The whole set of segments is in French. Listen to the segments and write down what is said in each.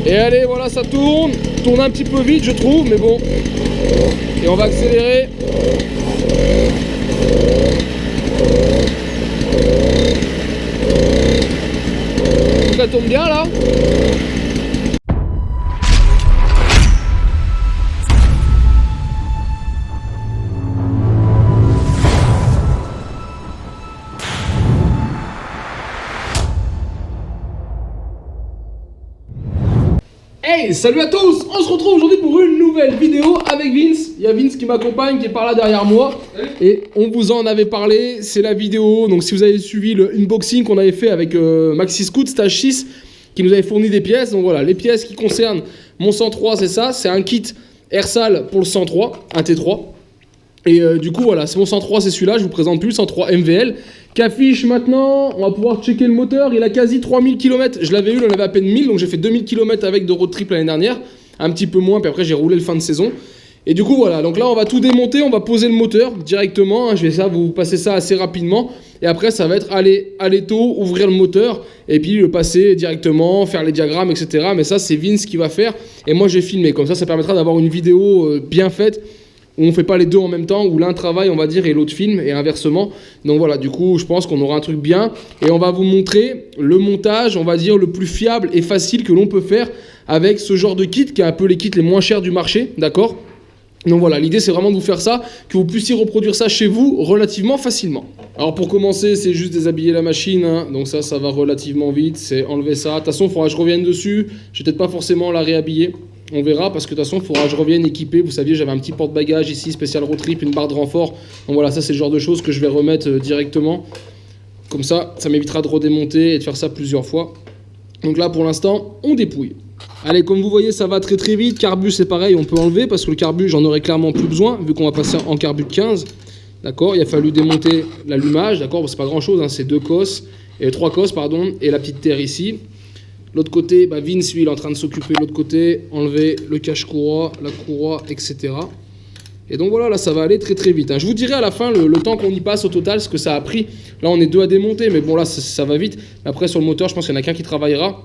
Et allez, voilà, ça tourne. Tourne un petit peu vite, je trouve, mais bon. Et on va accélérer. Ça tourne bien là. Hey, salut à tous! On se retrouve aujourd'hui pour une nouvelle vidéo avec Vince. Il y a Vince qui m'accompagne, qui est par là derrière moi. Et on vous en avait parlé, c'est la vidéo. Donc si vous avez suivi le unboxing qu'on avait fait avec Maxi Scoot Stage 6, qui nous avait fourni des pièces. Donc voilà, les pièces qui concernent mon 103, c'est ça. C'est un kit Airsal pour le 103, un T3. Et du coup voilà, c'est mon 103, c'est celui-là. Je vous présente plus le 103 MVL. Qui affiche maintenant, on va pouvoir checker le moteur, il a quasi 3000 km, je l'avais eu, il en avait à peine 1000, donc j'ai fait 2000 km avec de road trip l'année dernière, un petit peu moins, puis après j'ai roulé le fin de saison. Et du coup voilà, donc là on va tout démonter, on va poser le moteur directement, hein, je vais vous passer ça assez rapidement, et après ça va être aller à l'étau, ouvrir le moteur, et puis le passer directement, faire les diagrammes, etc. Mais ça c'est Vince qui va faire, et moi j'ai filmé, comme ça permettra d'avoir une vidéo bien faite, où on fait pas les deux en même temps, où l'un travaille on va dire et l'autre filme et inversement. Donc voilà, du coup je pense qu'on aura un truc bien et on va vous montrer le montage on va dire le plus fiable et facile que l'on peut faire avec ce genre de kit qui est un peu les kits les moins chers du marché, d'accord? Donc voilà, l'idée c'est vraiment de vous faire ça, que vous puissiez reproduire ça chez vous relativement facilement. Alors pour commencer, c'est juste déshabiller la machine, hein. Donc ça va relativement vite, c'est enlever ça. De toute façon, il faudra que je revienne dessus, je vais peut-être pas forcément la réhabiller. On verra parce que de toute façon il faudra que je revienne équipé. Vous saviez j'avais un petit porte-bagages ici spécial road trip, une barre de renfort. Donc voilà, ça c'est le genre de choses que je vais remettre directement. Comme ça m'évitera de redémonter et de faire ça plusieurs fois. Donc là pour l'instant on dépouille. Allez, comme vous voyez ça va très très vite. Carbu c'est pareil, on peut enlever parce que le carbu j'en aurais clairement plus besoin vu qu'on va passer en carbu de 15. D'accord, il a fallu démonter l'allumage, d'accord, bon, c'est pas grand chose, hein, c'est 3 cosses pardon, et la petite terre ici. L'autre côté, Vince, lui, il est en train de s'occuper de l'autre côté, enlever le cache-courroie, la courroie, etc. Et donc voilà, là, ça va aller très très vite. Hein. Je vous dirai à la fin le temps qu'on y passe au total, ce que ça a pris. Là, on est 2 à démonter, mais bon, là, ça va vite. Après, sur le moteur, je pense qu'il y en a qu'un qui travaillera.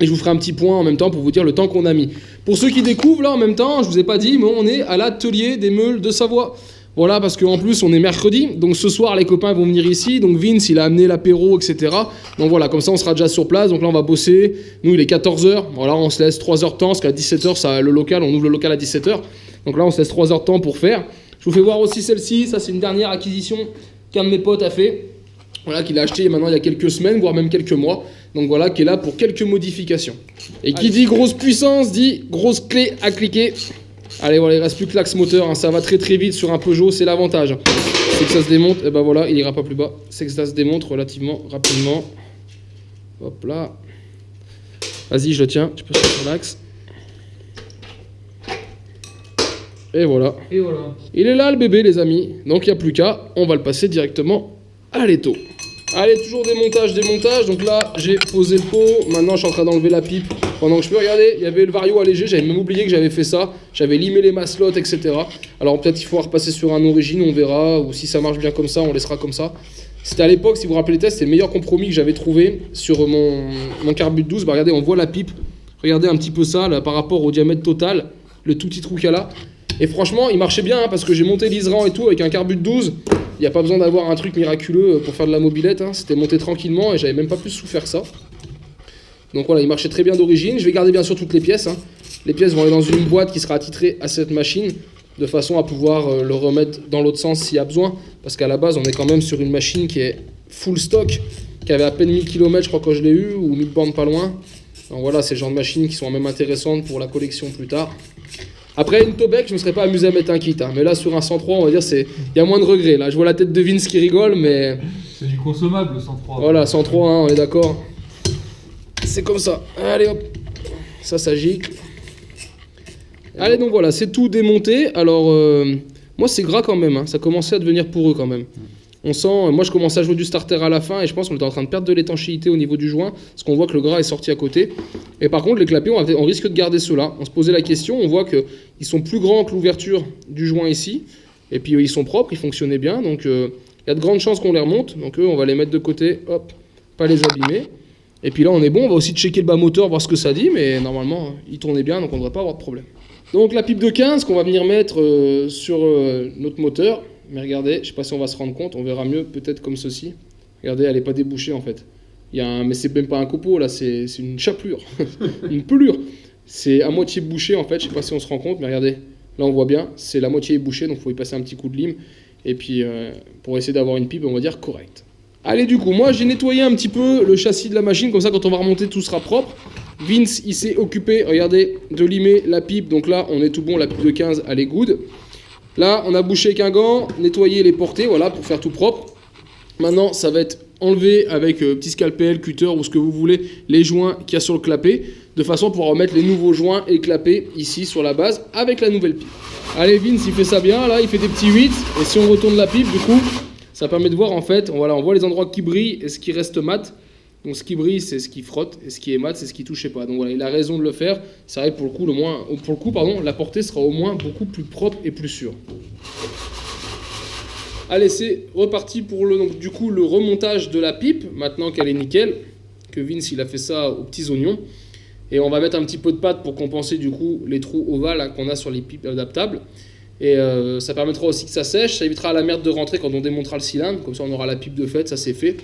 Et je vous ferai un petit point en même temps pour vous dire le temps qu'on a mis. Pour ceux qui découvrent, là, en même temps, je vous ai pas dit, mais on est à l'atelier des meules de Savoie. Voilà, parce qu'en plus, on est mercredi, donc ce soir, les copains vont venir ici, donc Vince, il a amené l'apéro, etc. Donc voilà, comme ça, on sera déjà sur place, donc là, on va bosser. Nous, il est 14h, voilà, on se laisse 3 heures de temps, parce qu'à 17h, ça, le local, on ouvre le local à 17h. Donc là, on se laisse 3 heures de temps pour faire. Je vous fais voir aussi celle-ci, ça, c'est une dernière acquisition qu'un de mes potes a fait. Voilà, qu'il a acheté maintenant il y a quelques semaines, voire même quelques mois. Donc voilà, qui est là pour quelques modifications. Et qui dit grosse puissance, dit grosse clé à cliquer. Allez, voilà, il reste plus que l'axe moteur, hein. Ça va très très vite sur un Peugeot, c'est l'avantage. C'est que ça se démonte, et ben voilà, il ira pas plus bas. C'est que ça se démonte relativement rapidement. Hop là. Vas-y, je le tiens, tu peux sur l'axe. Et voilà. Et voilà. Il est là le bébé les amis, donc il n'y a plus qu'à, on va le passer directement à l'étau. Allez, toujours démontage. Donc là, j'ai posé le pot. Maintenant, je suis en train d'enlever la pipe. Pendant que je peux regarder, il y avait le vario allégé. J'avais même oublié que j'avais fait ça. J'avais limé les maslottes, etc. Alors peut-être qu'il faudra repasser sur un origine, on verra. Ou si ça marche bien comme ça, on laissera comme ça. C'était à l'époque, si vous vous rappelez les tests, c'est le meilleur compromis que j'avais trouvé sur mon carbu de 12. Regardez, on voit la pipe. Regardez un petit peu ça là, par rapport au diamètre total. Le tout petit trou qu'il y a là. Et franchement, il marchait bien hein, parce que j'ai monté l'Isran et tout avec un carbu de 12. Il n'y a pas besoin d'avoir un truc miraculeux pour faire de la mobilette. Hein. C'était monté tranquillement et j'avais même pas plus souffert ça. Donc voilà, il marchait très bien d'origine. Je vais garder bien sûr toutes les pièces. Hein. Les pièces vont aller dans une boîte qui sera attitrée à cette machine de façon à pouvoir le remettre dans l'autre sens s'il y a besoin. Parce qu'à la base, on est quand même sur une machine qui est full stock, qui avait à peine 1000 km, je crois, quand je l'ai eu, ou 1000 bornes pas loin. Donc voilà, c'est le genre de machines qui sont même intéressantes pour la collection plus tard. Après une Tobec, je me serais pas amusé à mettre un kit, hein. Mais là sur un 103, on va dire il y a moins de regrets. Là, je vois la tête de Vince qui rigole, mais c'est du consommable le 103. Voilà, 103, hein, on est d'accord. C'est comme ça. Allez hop, ça gicle. Allez donc voilà, c'est tout démonté. Alors moi c'est gras quand même, hein. Ça commençait à devenir poreux quand même. On sent, moi je commençais à jouer du starter à la fin et je pense qu'on était en train de perdre de l'étanchéité au niveau du joint parce qu'on voit que le gras est sorti à côté. Et par contre les clapiers, on risque de garder ceux-là. On se posait la question, on voit qu'ils sont plus grands que l'ouverture du joint ici. Et puis ils sont propres, ils fonctionnaient bien. Donc il y a de grandes chances qu'on les remonte. Donc eux on va les mettre de côté, hop, pas les abîmer. Et puis là, on est bon. On va aussi checker le bas moteur, voir ce que ça dit. Mais normalement, il tournait bien, donc on ne devrait pas avoir de problème. Donc la pipe de 15 qu'on va venir mettre sur notre moteur. Mais regardez, je ne sais pas si on va se rendre compte. On verra mieux peut-être comme ceci. Regardez, elle n'est pas débouchée en fait. Mais c'est même pas un copeau, là, c'est une chapelure. Une pelure. C'est à moitié bouché en fait. Je ne sais pas si on se rend compte, mais regardez. Là, on voit bien. C'est la moitié bouchée, donc il faut y passer un petit coup de lime. Et puis, pour essayer d'avoir une pipe, on va dire, correcte. Allez, du coup, moi, j'ai nettoyé un petit peu le châssis de la machine. Comme ça, quand on va remonter, tout sera propre. Vince, il s'est occupé, regardez, de limer la pipe. Donc là, on est tout bon. La pipe de 15, elle est good. Là, on a bouché avec un gant, nettoyé les portées, voilà, pour faire tout propre. Maintenant, ça va être enlevé avec petit scalpel, cutter ou ce que vous voulez, les joints qu'il y a sur le clapet, de façon à pouvoir remettre les nouveaux joints et clapets ici sur la base avec la nouvelle pipe. Allez, Vince, il fait ça bien, là, il fait des petits 8. Et si on retourne la pipe, du coup, ça permet de voir en fait, voilà, on voit les endroits qui brillent et ce qui reste mat. Donc ce qui brille, c'est ce qui frotte, et ce qui est mat, c'est ce qui touchait pas. Donc voilà, il a raison de le faire. C'est vrai que pour le coup, la portée sera au moins beaucoup plus propre et plus sûre. Allez, c'est reparti pour du coup, le remontage de la pipe, maintenant qu'elle est nickel, que Vince il a fait ça aux petits oignons. Et on va mettre un petit peu de pâte pour compenser du coup les trous ovales hein, qu'on a sur les pipes adaptables. Et ça permettra aussi que ça sèche, ça évitera à la merde de rentrer quand on démontera le cylindre, comme ça on aura la pipe de fait, ça c'est fait.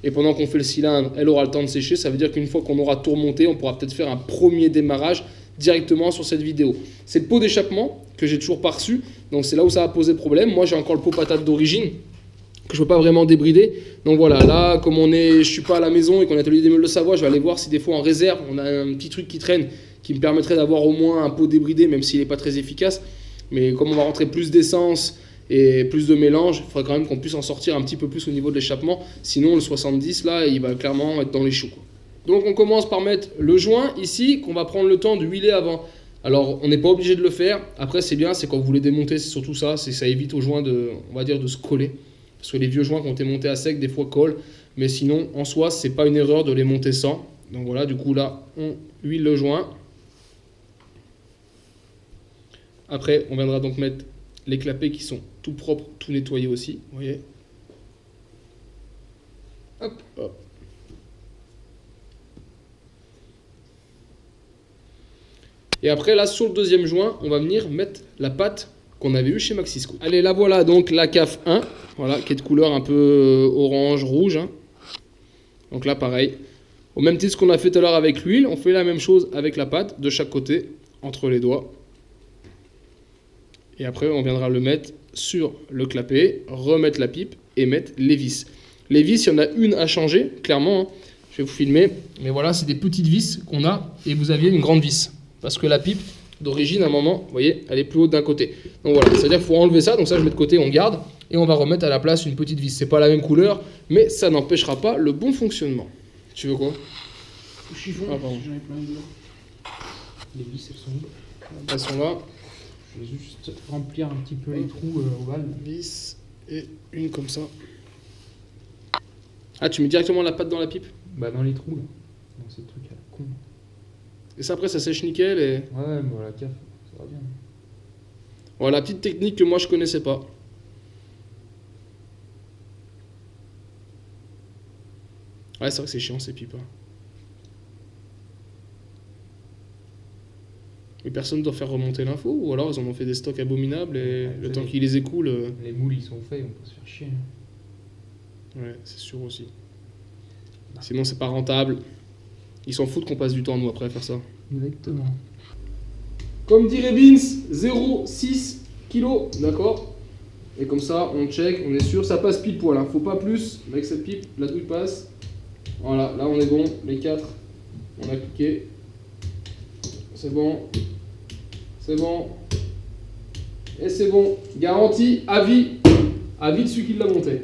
Et pendant qu'on fait le cylindre, elle aura le temps de sécher, ça veut dire qu'une fois qu'on aura tout remonté, on pourra peut-être faire un premier démarrage directement sur cette vidéo. C'est le pot d'échappement que j'ai toujours pas reçu, donc c'est là où ça va poser problème. Moi j'ai encore le pot patate d'origine, que je peux pas vraiment débrider. Donc voilà, là comme je suis pas à la maison et qu'on a atelier des meubles de Savoie, je vais aller voir si des fois en réserve, on a un petit truc qui traîne, qui me permettrait d'avoir au moins un pot débridé, même s'il n'est pas très efficace. Mais comme on va rentrer plus d'essence et plus de mélange, il faudra quand même qu'on puisse en sortir un petit peu plus au niveau de l'échappement. Sinon, le 70, là, il va clairement être dans les choux. Donc, on commence par mettre le joint ici, qu'on va prendre le temps de huiler avant. Alors, on n'est pas obligé de le faire. Après, c'est bien, c'est quand vous voulez démonter, c'est surtout ça. C'est ça évite aux joints on va dire, de se coller. Parce que les vieux joints qui ont été montés à sec, des fois collent. Mais sinon, en soi, c'est pas une erreur de les monter sans. Donc voilà, du coup, là, on huile le joint. Après, on viendra donc mettre les clapets qui sont tout propres, tout nettoyés aussi. Vous voyez. Hop, hop. Et après, là, sur le deuxième joint, on va venir mettre la pâte qu'on avait eue chez Maxisco. Allez, là, voilà donc la CAF 1, voilà, qui est de couleur un peu orange, rouge. Hein. Donc là, pareil. Au même titre qu'on a fait tout à l'heure avec l'huile, on fait la même chose avec la pâte, de chaque côté, entre les doigts. Et après, on viendra le mettre sur le clapet, remettre la pipe et mettre les vis. Les vis, il y en a une à changer, clairement. Hein. Je vais vous filmer. Mais voilà, c'est des petites vis qu'on a et vous aviez une grande vis. Parce que la pipe, d'origine, à un moment, vous voyez, elle est plus haute d'un côté. Donc voilà, c'est-à-dire qu'il faut enlever ça. Donc ça, je mets de côté, on garde. Et on va remettre à la place une petite vis. C'est pas la même couleur, mais ça n'empêchera pas le bon fonctionnement. Tu veux quoi? Chiffon, pardon. j'en ai plein de... Les vis, elles sont où? Elles sont là. Je vais juste remplir un petit peu les trous ovales. Vis et une comme ça. Ah, tu mets directement la pâte dans la pipe? Bah dans les trous là. Dans ces trucs à la con. Et ça après ça sèche nickel et... Ouais, mais la CAF, ça va bien. Voilà, la petite technique que moi je connaissais pas. Ouais, c'est vrai que c'est chiant ces pipes. Hein. Et personne doit faire remonter l'info, ou alors ils en ont fait des stocks abominables et le temps qu'ils les écoulent... Les moules ils sont faits, on peut se faire chier. Ouais, c'est sûr aussi. Sinon c'est pas rentable. Ils s'en foutent qu'on passe du temps nous après à faire ça. Exactement. Comme dirait Vince, 0,6 kg, d'accord? Et comme ça, on check, on est sûr, ça passe pile poil, hein. Faut pas plus, avec cette pipe, la douille passe. Voilà, là on est bon, les 4, on a cliqué. C'est bon. C'est bon. Et c'est bon. Garantie, avis de celui qui l'a monté.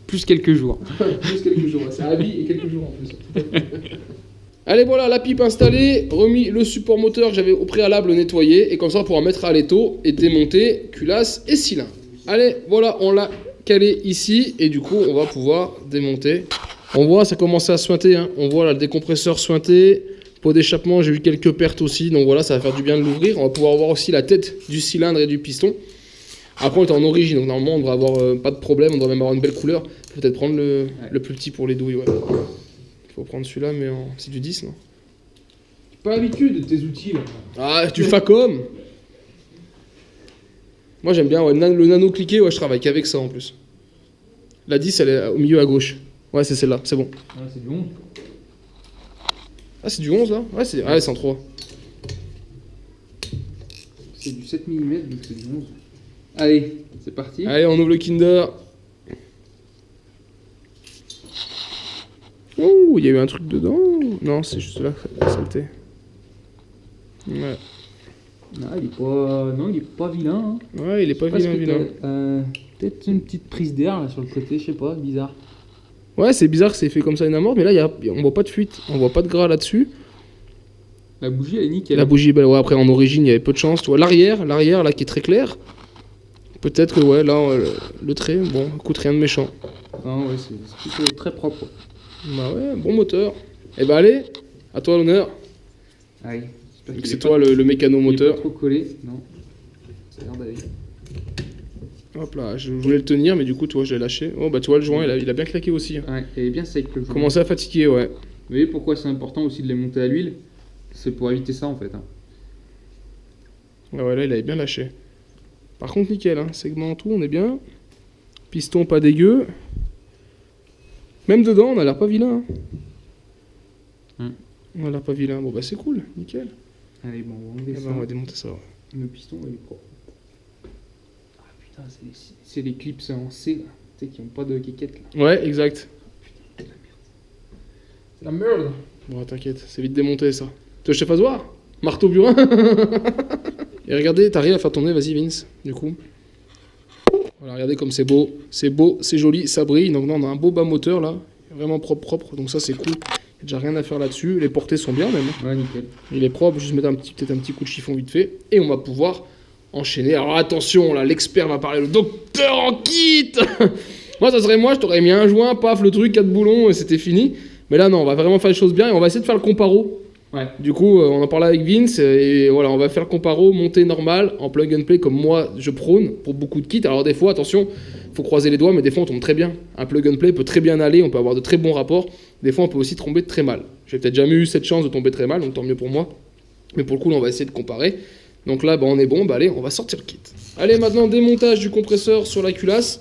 Plus quelques jours. Plus quelques jours, c'est avis et quelques jours en plus. Allez, voilà, la pipe installée, remis le support moteur que j'avais au préalable nettoyé, et comme ça on pourra mettre à l'étau et démonter culasse et cylindre. Allez, voilà, on l'a calé ici, et du coup on va pouvoir démonter. On voit, ça commence à suinter, hein. On voit là, le décompresseur suinté, pot d'échappement, j'ai eu quelques pertes aussi, donc voilà, ça va faire du bien de l'ouvrir. On va pouvoir voir aussi la tête du cylindre et du piston. Après on est en origine, donc normalement on devrait avoir pas de problème, on devrait même avoir une belle couleur. Peut-être prendre le plus petit pour les douilles, ouais. Faut prendre celui-là, mais en... c'est du 10, non? Pas l'habitude de tes outils là. Ah, tu fais comme. Moi j'aime bien, ouais, le nano cliqué, ouais, je travaille qu'avec ça en plus. La 10, elle est au milieu à gauche. Ouais, c'est celle-là, c'est bon. Ah, c'est du 11. Ah, c'est du 11 là? Ouais, c'est en 3. C'est du 7 mm, donc c'est du 11. Allez, c'est parti. Allez, on ouvre le Kinder. Oh, il y a eu un truc dedans. Non, c'est juste là, la saleté. Ouais. Ah, il est pas vilain. Hein. Ouais, il est pas vilain. Peut-être une petite prise d'air là sur le côté, je sais pas, bizarre. Ouais, c'est bizarre que c'est fait comme ça une amorce, mais là, on voit pas de fuite, on voit pas de gras là-dessus. La bougie, elle est nickel. La bougie est belle, ouais, après en origine, il y avait peu de chance. Tu vois, l'arrière là qui est très clair. Peut-être que, ouais, là, le trait, bon, écoute, rien de méchant. Non, ouais, c'est plutôt très propre. Bah ouais, bon moteur. Et bah allez, à toi l'honneur. Allez, C'est toi le mécano Il est moteur. pas trop collé, non. Ça a l'air d'aller. Hop là, je voulais le tenir, mais du coup, tu vois, je l'ai lâché. Oh bah tu vois, le joint, il a bien claqué aussi. Ouais, il est bien sec le joint. Commencé à fatiguer, ouais. Vous voyez pourquoi c'est important aussi de les monter à l'huile? C'est pour éviter ça en fait. Hein. Ouais, là, il avait bien lâché. Par contre, nickel, hein. Segment tout, on est bien. Piston pas dégueu. Même dedans, on a l'air pas vilain. Hein. On a l'air pas vilain. Bon bah c'est cool, nickel. Allez, bon, on va enlever Eh ça. ben, on va démonter ça, ouais. Le piston, il est propre. Ah putain, c'est les clips en C, là. Tu sais, qui ont pas de quéquette là. Ouais, exact. C'est la merde. Bon, t'inquiète, c'est vite démonté ça. Tu veux que je te fasse voir? Marteau burin. Et regardez, t'arrives à faire tourner, vas-y Vince, du coup. Voilà, regardez comme c'est beau, c'est joli, ça brille. Donc là, on a un beau bas moteur là, vraiment propre, donc ça c'est cool. Il y a déjà rien à faire là-dessus, les portées sont bien même. Hein. Ouais, nickel. Il est propre, juste mettre peut-être un petit coup de chiffon vite fait, et on va pouvoir enchaîner. Alors attention, là, l'expert va parler, le docteur en kit. Moi, ça serait moi, je t'aurais mis un joint, paf, le truc, 4 boulons, et c'était fini. Mais là, non, on va vraiment faire les choses bien, et on va essayer de faire le comparo. Ouais. Du coup, on en parlait avec Vince, et voilà, on va faire le comparo, montée normale, en plug and play, comme moi, je prône, pour beaucoup de kits. Alors des fois, attention, faut croiser les doigts, mais des fois, on tombe très bien. Un plug and play peut très bien aller, on peut avoir de très bons rapports. Des fois, on peut aussi tomber très mal. J'ai peut-être jamais eu cette chance de tomber très mal, donc tant mieux pour moi. Mais pour le coup, là, on va essayer de comparer. Donc là, bah, on est bon, bah allez, on va sortir le kit. Allez, maintenant, démontage du compresseur sur la culasse.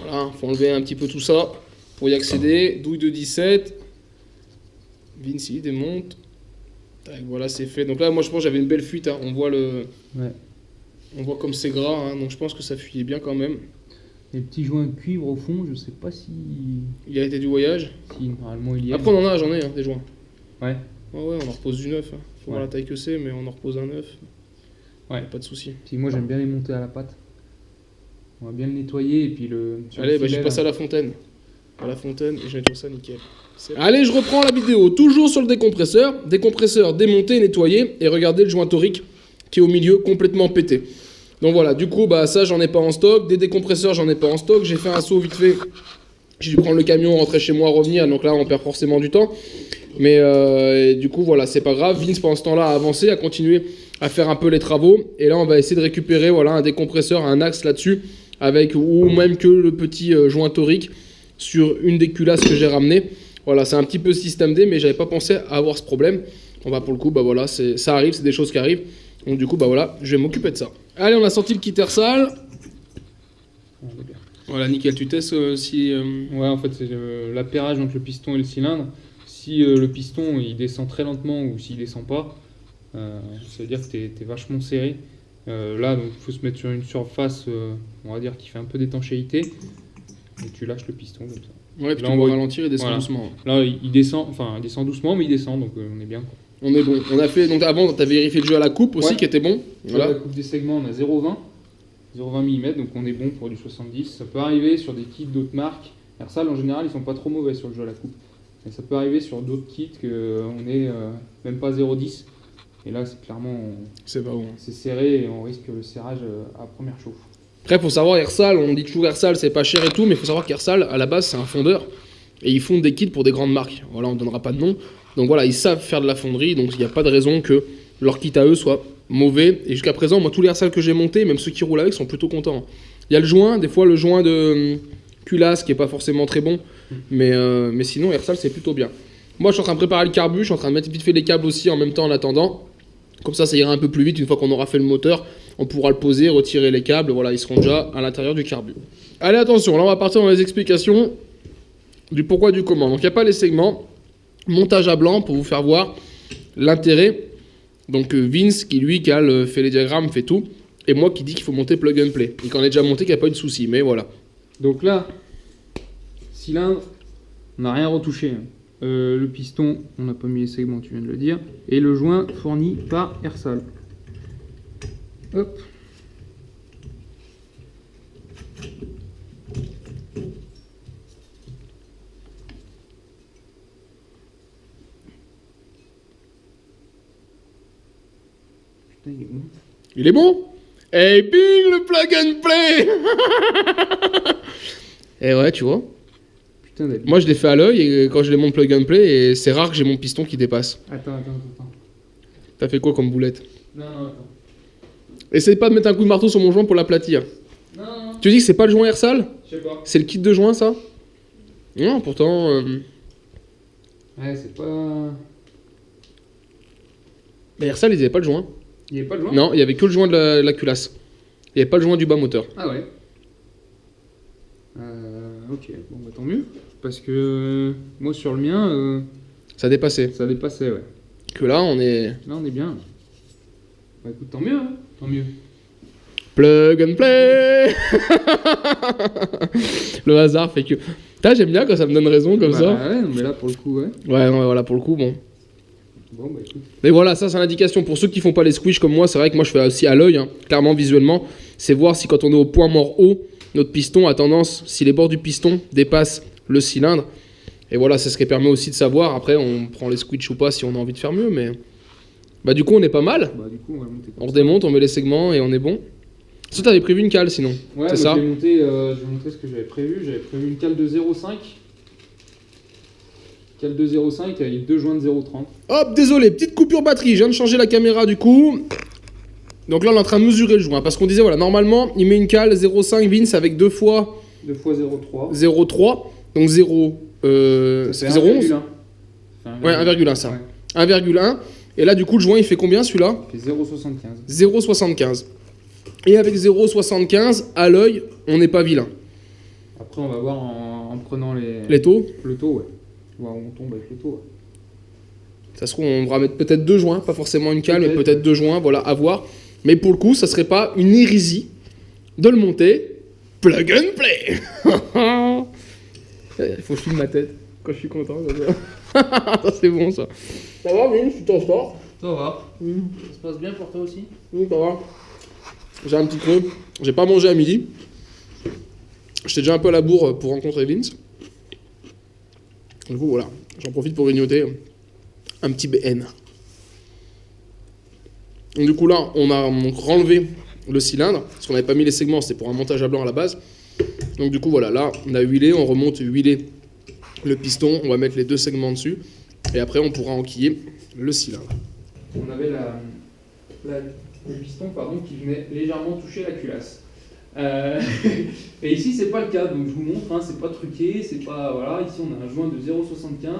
Voilà, faut enlever un petit peu tout ça pour y accéder. Douille de 17. Vince, il démonte. Tac, voilà, c'est fait. Donc là, moi, je pense que j'avais une belle fuite. Hein. On voit Ouais. on voit comme c'est gras, hein. Donc je pense que ça fuyait bien quand même. Les petits joints de cuivre au fond, je sais pas si. Il a été du voyage. Si normalement il y a. Après, on en a, j'en ai, hein, des joints. Ouais. Ouais, on en repose du neuf. Hein. Faut voir Ouais. la taille que c'est, mais on en repose un neuf. Ouais. Pas de souci. Puis moi j'aime bien les monter à la pâte. On va bien le nettoyer et puis le. sur le Allez, bah, filet, j'ai passé là. à la fontaine. À la fontaine, et je nettoie ça nickel. Allez, je reprends la vidéo, toujours sur le décompresseur. Décompresseur démonté, nettoyé, et regardez le joint torique qui est au milieu, complètement pété. Donc voilà, du coup, bah ça, j'en ai pas en stock. Des décompresseurs, j'en ai pas en stock. J'ai fait un saut vite fait. J'ai dû prendre le camion, rentrer chez moi, revenir. Donc là, on perd forcément du temps. Mais et du coup, voilà, c'est pas grave. Vince, pendant ce temps-là, a avancé, a continué à faire un peu les travaux. Et là, on va essayer de récupérer voilà, un décompresseur, un axe là-dessus, avec ou même que le petit joint torique sur une des culasses que j'ai ramené. Voilà, c'est un petit peu système D, mais j'avais pas pensé à avoir ce problème. On va pour le coup, bah voilà, ça arrive, c'est des choses qui arrivent. Donc du coup, bah voilà, je vais m'occuper de ça. Allez, on a sorti le quitter sale. Voilà, nickel, tu testes si... Ouais, en fait, c'est l'appairage entre le piston et le cylindre. Si le piston il descend très lentement ou s'il descend pas, ça veut dire que t'es vachement serré. Là, donc, il faut se mettre sur une surface, on va dire, qui fait un peu d'étanchéité. Et tu lâches le piston comme ça. Ouais, puis Là, tu on vas va- ralentir et descendre voilà. doucement. Là, il descend, enfin, il descend doucement, mais il descend, donc on est bien. Quoi. On est bon. On a fait, donc avant, tu as vérifié le jeu à la coupe aussi, Ouais. qui était bon. Sur la Voilà. coupe des segments, on a 0,20 mm, donc on est bon pour du 70. Ça peut arriver sur des kits d'autres marques. Ersal, en général, ils sont pas trop mauvais sur le jeu à la coupe. Mais ça peut arriver sur d'autres kits qu'on est même pas 0,10. Et là, c'est clairement, C'est pas bon. c'est serré et on risque le serrage à première chauffe. Après, faut savoir, Ersal, on dit toujours Ersal, c'est pas cher et tout, mais il faut savoir qu'Ersal, à la base, c'est un fondeur. Et ils fondent des kits pour des grandes marques. Voilà, on donnera pas de nom. Donc voilà, ils savent faire de la fonderie, donc il n'y a pas de raison que leur kit à eux soit mauvais. Et jusqu'à présent, moi, tous les Ersal que j'ai montés, même ceux qui roulent avec, sont plutôt contents. Il y a le joint, des fois le joint de culasse qui est pas forcément très bon, mais sinon, Ersal, c'est plutôt bien. Moi, je suis en train de préparer le carbu, je suis en train de mettre vite fait les câbles aussi en même temps en attendant. Comme ça ira un peu plus vite. Une fois qu'on aura fait le moteur, on pourra le poser, retirer les câbles. Voilà, ils seront déjà à l'intérieur du carbu. Allez, attention, là, on va partir dans les explications du pourquoi, du comment. Donc, il n'y a pas les segments. Montage à blanc pour vous faire voir l'intérêt. Donc, Vince qui, lui, fait les diagrammes, fait tout. Et moi qui dis qu'il faut monter plug and play. Et qu'on est déjà monté, qu'il n'y a pas eu de souci. Mais voilà. Donc là, cylindre, on n'a rien retouché. Le piston, on n'a pas mis les segments, tu viens de le dire. Et le joint fourni par Ersal. Hop. Putain, il est bon. Il est bon. Et bing, le plug and play. Et ouais, tu vois. Putain, moi, je l'ai fait à l'œil et quand je les monte plug and play, et c'est rare que j'ai mon piston qui dépasse. Attends. T'as fait quoi comme boulette? Non, attends. Essaye pas de mettre un coup de marteau sur mon joint pour l'aplatir. Non. Tu dis que c'est pas le joint Ersal? Je sais pas. C'est le kit de joint, ça? Non, pourtant... Ouais, c'est pas... Mais Ersal, ils avaient pas le joint. Il n'y avait pas le joint? Non, il y avait que le joint de la culasse. Il n'y avait pas le joint du bas moteur. Ah ouais. Ok, bon bah tant mieux. Parce que moi sur le mien, Ça dépassait. ça dépassait, ouais. Que là, on est... Là on est bien. Bah écoute, tant mieux, hein. Tant mieux. Plug and play. Le hasard fait que... Putain, j'aime bien quand ça me donne raison comme ça. Ouais, non, mais là pour le coup, ouais. Ouais, voilà, pour le coup, bon. Bon bah écoute. Mais voilà, ça c'est l'indication. Pour ceux qui font pas les squish comme moi, c'est vrai que moi je fais aussi à l'œil, hein, clairement visuellement. C'est voir si quand on est au point mort haut, notre piston a tendance, si les bords du piston dépassent le cylindre. Et voilà, c'est ce qui permet aussi de savoir. Après, on prend les squish ou pas si on a envie de faire mieux. Mais bah du coup, on est pas mal. Bah du coup, on va monter comme On ça. redémonte, on met les segments et on est bon. Si t'avais prévu une cale sinon, Ouais, c'est bah, ça. je vais monter ce que j'avais prévu. J'avais prévu une cale de 0,5. Cale de 0,5 avec deux joints de 0,30. Hop, désolé, petite coupure batterie. Je viens de changer la caméra du coup. Donc là, on est en train de mesurer le joint. Parce qu'on disait, voilà, normalement, il met une cale 0,5 Vince avec 2 fois 2 fois 0,3. 0,3. Donc 0. Ça fait 0,11. Ouais, 1,1 ça. Ouais. 1,1. Et là, du coup, le joint, il fait combien celui-là? Il fait 0,75. 0,75. Et avec 0,75, à l'œil, on n'est pas vilain. Après, on va voir en prenant Les taux, le taux, ouais. Voir où on tombe avec le taux. Ouais. ça se trouve, on va mettre peut-être 2 joints, pas forcément une cale, mais Peut-être. peut-être 2 joints, voilà, à voir. Mais pour le coup, ça serait pas une hérésie de le monter plug and play. Il faut que je filme ma tête quand je suis content. Comme ça, ça c'est bon ça. Ça va, Vince, tu t'en sors? Ça va. Ça se passe bien pour toi aussi? Oui, ça va. J'ai un petit creux. J'ai pas mangé à midi. J'étais déjà un peu à la bourre pour rencontrer Vince. Du coup, voilà. J'en profite pour grignoter un petit BN. Donc, du coup, là, on a renlevé le cylindre. Parce qu'on n'avait pas mis les segments. C'était pour un montage à blanc à la base. Donc, du coup, voilà. Là, on a huilé. On remonte huilé le piston. On va mettre les 2 segments dessus. Et après, on pourra enquiller le cylindre. On avait le piston qui venait légèrement toucher la culasse. Et ici, c'est pas le cas. Donc, je vous montre. Hein, c'est pas truqué. C'est pas. Voilà. Ici, on a un joint de 0,75.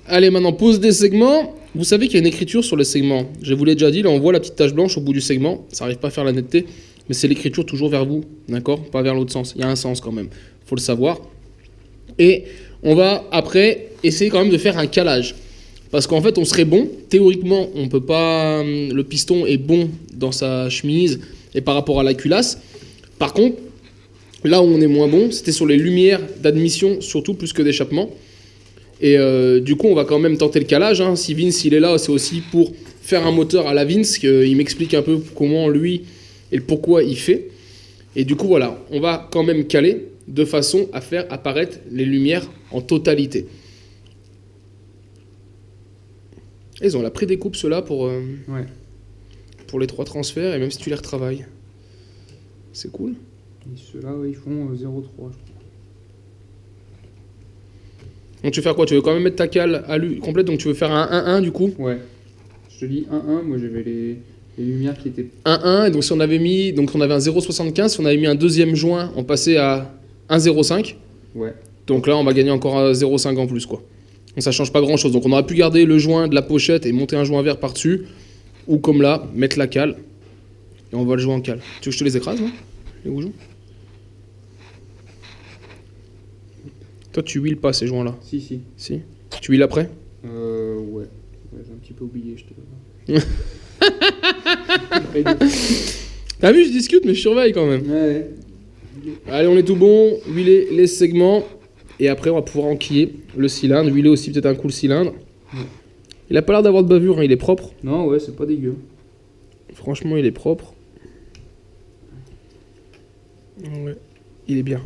Allez, maintenant, pose des segments. Vous savez qu'il y a une écriture sur les segments. Je vous l'ai déjà dit, là, on voit la petite tache blanche au bout du segment. Ça n'arrive pas à faire la netteté, mais c'est l'écriture toujours vers vous, d'accord? Pas vers l'autre sens. Il y a un sens quand même, faut le savoir. Et on va, après, essayer quand même de faire un calage. Parce qu'en fait, on serait bon. Théoriquement, on peut pas... Le piston est bon dans sa chemise et par rapport à la culasse. Par contre, là où on est moins bon, c'était sur les lumières d'admission, surtout plus que d'échappement. Et du coup, on va quand même tenter le calage. Hein. Si Vince il est là, c'est aussi pour faire un moteur à la Vince, qu'il m'explique un peu comment lui et le pourquoi il fait. Et du coup, voilà, on va quand même caler de façon à faire apparaître les lumières en totalité. Et ils ont la prédécoupe ceux-là pour les 3 transferts, et même si tu les retravailles. C'est cool. Et ceux-là, ouais, ils font 0,3, je crois. Donc tu veux faire quoi? Tu veux quand même mettre ta cale à complète, donc tu veux faire un 1-1 du coup? Ouais. Je te dis 1-1, moi j'avais les lumières qui étaient... 1-1, et donc si on avait mis... Donc on avait un 0,75, si on avait mis un deuxième joint, on passait à 1,05. Ouais. Donc là, on va gagner encore un 0,5 en plus, quoi. Donc ça change pas grand chose. Donc on aurait pu garder le joint de la pochette et monter un joint vert par-dessus. Ou comme là, mettre la cale. Et on va le jouer en cale. Tu veux que je te les écrase, non? Les goujons? Toi, tu huiles pas ces joints-là? Si, si. Si? Tu huiles après? Ouais. J'ai un petit peu oublié, je te T'as vu, je discute, mais je surveille quand même. Ouais. Allez, on est tout bon. Huiler les segments. Et après, on va pouvoir enquiller le cylindre. Huiler aussi peut-être un coup le cylindre. Ouais. Il a pas l'air d'avoir de bavure, hein, il est propre. Non, ouais, c'est pas dégueu. Franchement, il est propre. Ouais, il est bien.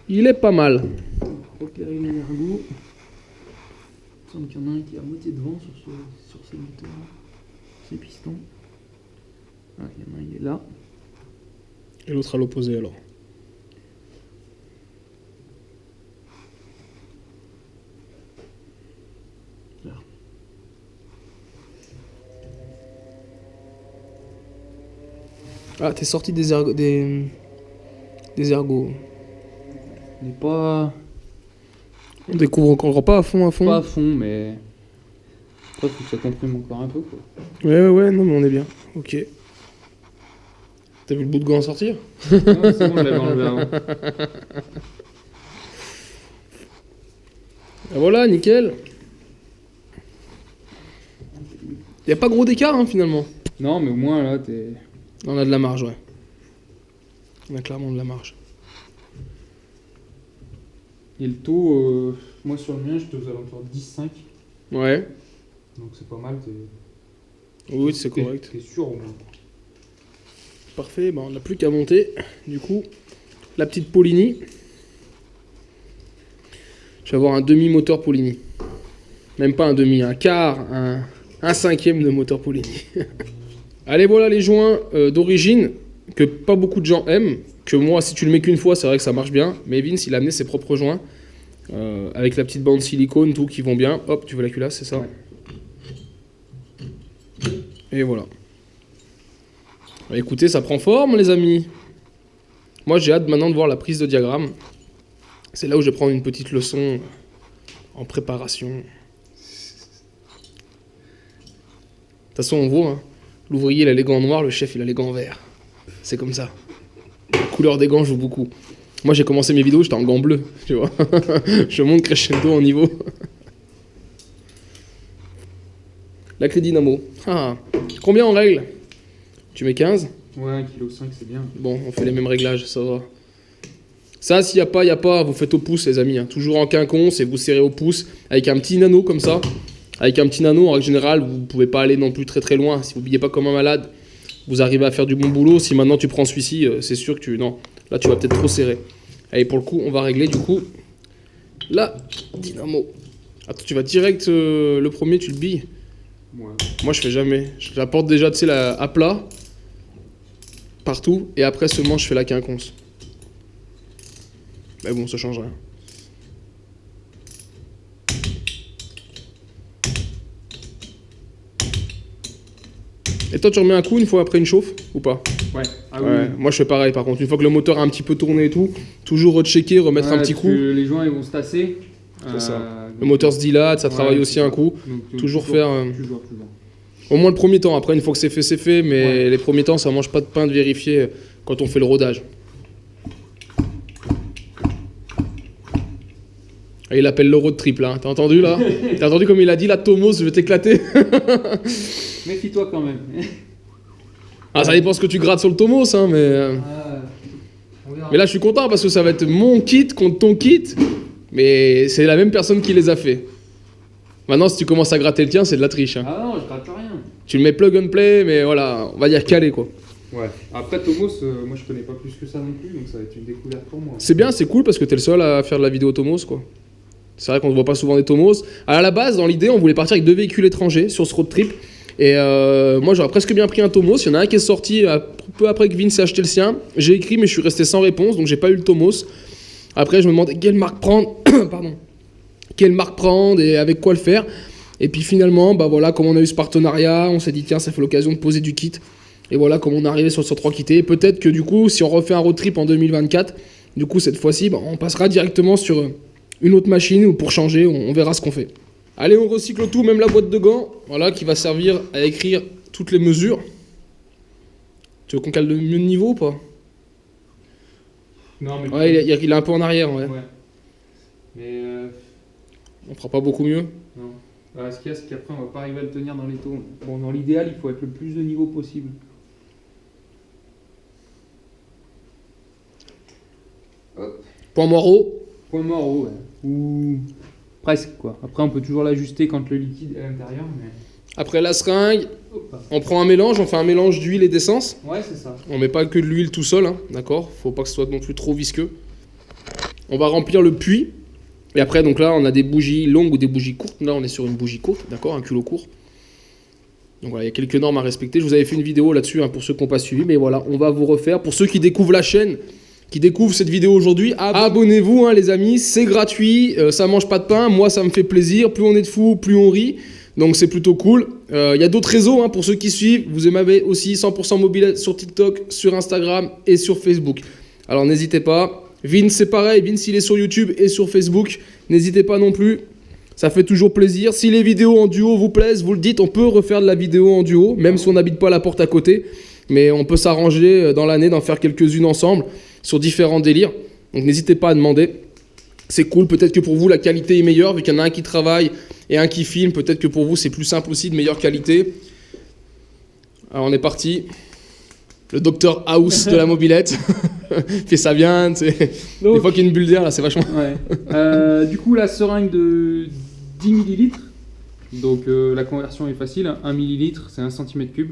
Il est pas mal. Repérer les ergots. Il semble qu'il y en a un qui est à moitié devant sur ces moteurs-là. Ces pistons. Ah, il y en a un, il est là. Et l'autre à l'opposé alors. Là. Ah, t'es sorti des ergots. Des ergots. On n'est pas On découvre encore pas à fond, à fond. à fond, mais. Après, faut que ça comprime encore un peu, quoi. Ouais, non, mais on est bien. Ok. T'as vu le bout de gant sortir? Ah, c'est bon, je l'avais enlevé avant. Et voilà, nickel. Y a pas gros d'écart, hein, finalement. Non, mais au moins, là, t'es. On a de la marge, ouais. On a clairement de la marge. Et le taux, moi sur le mien, j'étais aux alentours de 10,5. Ouais. Donc c'est pas mal, Oui, c'est correct. T'es sûr au moins. Parfait, bah on n'a plus qu'à monter. Du coup, la petite Polini. Je vais avoir un demi-moteur Polini. Même pas un demi, un quart, un cinquième de moteur Polini. Allez, voilà les joints d'origine que pas beaucoup de gens aiment. Que moi, si tu le mets qu'une fois, c'est vrai que ça marche bien. Mais Vince, il a amené ses propres joints. Avec la petite bande silicone, tout, qui vont bien. Hop, tu veux la culasse, c'est ça? Ouais. Et voilà. Bah, écoutez, ça prend forme, les amis. Moi, j'ai hâte maintenant de voir la prise de diagramme. C'est là où je vais prendre une petite leçon en préparation. De toute façon, on voit, hein. L'ouvrier, il a les gants noirs, le chef, il a les gants verts. C'est comme ça. La couleur des gants joue beaucoup. Moi, j'ai commencé mes vidéos, j'étais en gants bleus, tu vois. Je monte crescendo en niveau. La clé dynamo. Ah. Combien on règle? Tu mets 15? Ouais, 1,5 kg, c'est bien. Bon, on fait les mêmes réglages, ça va. Ça, s'il n'y a pas, vous faites au pouce, les amis. Hein. Toujours en quinconce et vous serrez au pouce avec un petit nano comme ça. Avec un petit nano, en règle générale, vous ne pouvez pas aller non plus très très loin. Si vous n'oubliez pas comme un malade, vous arrivez à faire du bon boulot. Si maintenant tu prends celui-ci, c'est sûr que tu... Non, là tu vas peut-être trop serrer. Allez, pour le coup, on va régler du coup la dynamo. Attends, tu vas direct le premier, tu le billes. Ouais. Moi, je fais jamais. Je la porte déjà, tu sais, à plat. Partout. Et après seulement, je fais la quinconce. Mais bon, ça change rien. Et toi, tu remets un coup une fois après une chauffe ou pas? Ouais. Ah Ouais, moi je fais pareil par contre. Une fois que le moteur a un petit peu tourné et tout, toujours rechecker, remettre un petit coup. Les joints ils vont se tasser. C'est ça. Le moteur se dilate, ça travaille aussi un coup. Donc, Toujours faire. Toujours. Au moins le premier temps. Après, une fois que c'est fait. Mais Ouais. les premiers temps, ça mange pas de pain de vérifier quand on fait le rodage. Et il appelle le road trip là. T'as entendu là? T'as entendu comme il a dit là, Tomos, je vais t'éclater? Méfie-toi quand même. Ah, ça dépend ce que tu grattes sur le Tomos, hein, mais. On verra. Mais là, je suis content parce que ça va être mon kit contre ton kit, mais c'est la même personne qui les a fait. Maintenant, si tu commences à gratter le tien, c'est de la triche. Hein. Ah non, je gratte rien. Tu le mets plug and play, mais voilà, on va dire calé quoi. Ouais. Après Tomos, moi je connais pas plus que ça non plus, donc ça va être une découverte pour moi. C'est bien, c'est cool parce que t'es le seul à faire de la vidéo Tomos quoi. C'est vrai qu'on ne voit pas souvent des Tomos. À la base, dans l'idée, on voulait partir avec 2 véhicules étrangers sur ce road trip. Et moi, j'aurais presque bien pris un Tomos. Il y en a un qui est sorti peu après que Vince ait acheté le sien. J'ai écrit, mais je suis resté sans réponse, donc j'ai pas eu le Tomos. Après, je me demandais quelle marque prendre. Pardon. Quelle marque prendre et avec quoi le faire. Et puis finalement, bah voilà, comme on a eu ce partenariat, on s'est dit, tiens, ça fait l'occasion de poser du kit. Et voilà, comme on est arrivé sur 3 kittés. Et peut-être que du coup, si on refait un road trip en 2024, du coup, cette fois-ci, bah, on passera directement sur une autre machine ou pour changer, on verra ce qu'on fait. Allez, on recycle tout, même la boîte de gants, voilà, qui va servir à écrire toutes les mesures. Tu veux qu'on cale de mieux de niveau ou pas? Non, mais. Ouais, il est un peu en arrière, ouais. Ouais. Mais. On fera pas beaucoup mieux. Non. Ce qu'il y a, c'est qu'après, on va pas arriver à le tenir dans les taux. Bon, dans l'idéal, il faut être le plus de niveau possible. Hop. Point Moreau. Point mort, ouais. Ou presque, quoi. Après, on peut toujours l'ajuster quand le liquide est à l'intérieur, mais. Après la seringue, Hop. on prend un mélange, on fait un mélange d'huile et d'essence. Ouais, c'est ça. On met pas que de l'huile tout seul, hein, d'accord? Faut pas que ce soit non plus trop visqueux. On va remplir le puits. Et après, donc là, on a des bougies longues ou des bougies courtes. Là, on est sur une bougie courte, d'accord? Un culot court. Donc voilà, il y a quelques normes à respecter. Je vous avais fait une vidéo là-dessus, hein, pour ceux qui n'ont pas suivi. Mais voilà, on va vous refaire. Pour ceux qui découvrent la chaîne, qui découvrent cette vidéo aujourd'hui, abonnez-vous, hein, les amis. C'est gratuit, ça mange pas de pain. Moi, ça me fait plaisir. Plus on est de fous, plus on rit. Donc c'est plutôt cool. Il y a d'autres réseaux, hein, pour ceux qui suivent. Vous m'avez aussi 100% mobile sur TikTok, sur Instagram et sur Facebook. Alors n'hésitez pas. Vince, c'est pareil. Vince, il est sur YouTube et sur Facebook. N'hésitez pas non plus. Ça fait toujours plaisir. Si les vidéos en duo vous plaisent, vous le dites, on peut refaire de la vidéo en duo, même si on n'habite pas à la porte à côté. Mais on peut s'arranger dans l'année d'en faire quelques-unes ensemble sur différents délires. Donc n'hésitez pas à demander. C'est cool. Peut-être que pour vous, la qualité est meilleure, vu qu'il y en a un qui travaille et un qui filme. Peut-être que pour vous, c'est plus simple aussi, de meilleure qualité. Alors on est parti. Le Dr House de la mobilette. Fait ça bien, tu sais. Donc, des fois qu'il y a une bulle d'air, là, c'est vachement... Ouais. Du coup, la seringue de 10 ml. Donc la conversion est facile. 1 ml, c'est 1 cm3.